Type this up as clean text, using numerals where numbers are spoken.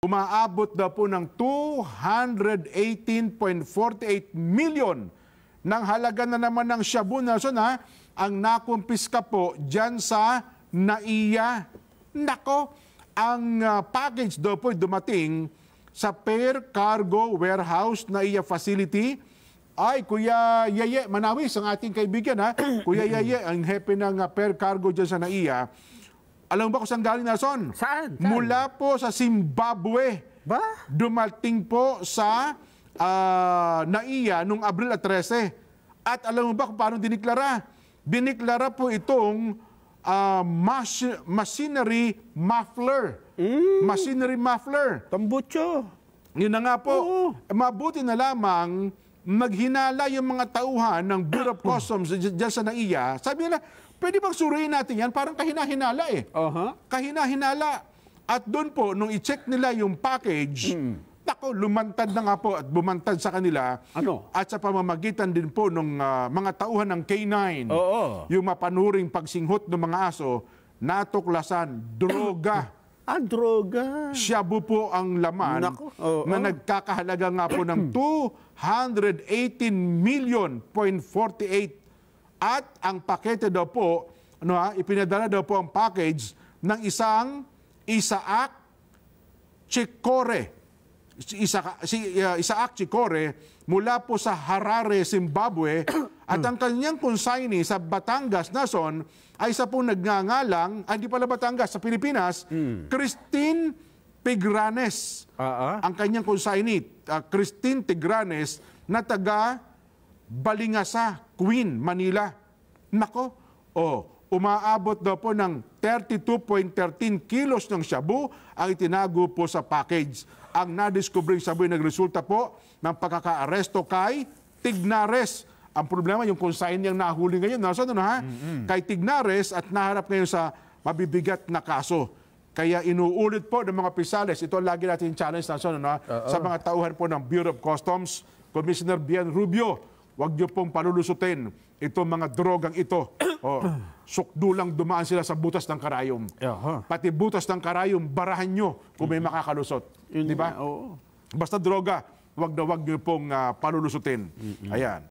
Umaabot na po ng 218.48 million ng halaga na naman ng shabu, Nelson, ang nakumpiska po dyan sa NAIA. Nako, ang package daw po dumating sa Fair Cargo Warehouse NAIA facility. Ay, Kuya Yeye Manawis, ang ating kaibigan, Kuya Yeye, ang hepe ng Fair Cargo dyan sa NAIA. Alam mo ba kung saan galing, Nelson? Saan? Mula po sa Zimbabwe. Ba? Dumating po sa NAIA noong Abril 13. At alam mo ba kung paano diniklara? Diniklara po itong machinery muffler. Machinery muffler. Tambucho. Yun na nga po. Oo. Mabuti na lamang naghinala yung mga tauhan ng Bureau of Customs dyan sa NAIA. Sabi nila, pwede bang suruin natin yan? Parang kahina-hinala eh. Kahina-hinala. At doon po, nung i-check nila yung package, nako, lumantad na nga po at bumantad sa kanila. Ano? At sa pamamagitan din po ng mga tauhan ng K9, yung mapanuring pagsinghot ng mga aso, natuklasan, droga. Droga. Shabu po ang laman na nagkakahalaga nga po ng 218 million point 48. At ang pakete daw po, ipinadala daw po ang package ng isang Isaac Chikore. Isaac Chikore mula po sa Harare, Zimbabwe. At ang kanyang consignee sa Batangas, Nason, ay isa pong nagngangalang, hindi pala Batangas, sa Pilipinas, Christine Tigranes. Ang kanyang consignee, Christine Tigranes, na taga Balingasa, Queen, Manila. Nako, umaabot daw po ng 32.13 kilos ng shabu ang itinago po sa package. Ang nadiskubring shabu ay nagresulta po ng pagkaka-aresto kay Tignares. Ang problema, yung consignee niyang nahuli ngayon, kay Tignares, at naharap ngayon sa mabibigat na kaso. Kaya inuulit po ng mga pisales, ito lagi natin challenge sa mga tauhan po ng Bureau of Customs, Commissioner Bian Rubio, huwag niyo pong palulusutin itong mga drogang ito. Sukdulang dumaan sila sa butas ng karayom. Pati butas ng karayom, barahan nyo kung may makakalusot. Di ba? Basta droga, huwag na huwag niyo pong palulusutin. Ayan.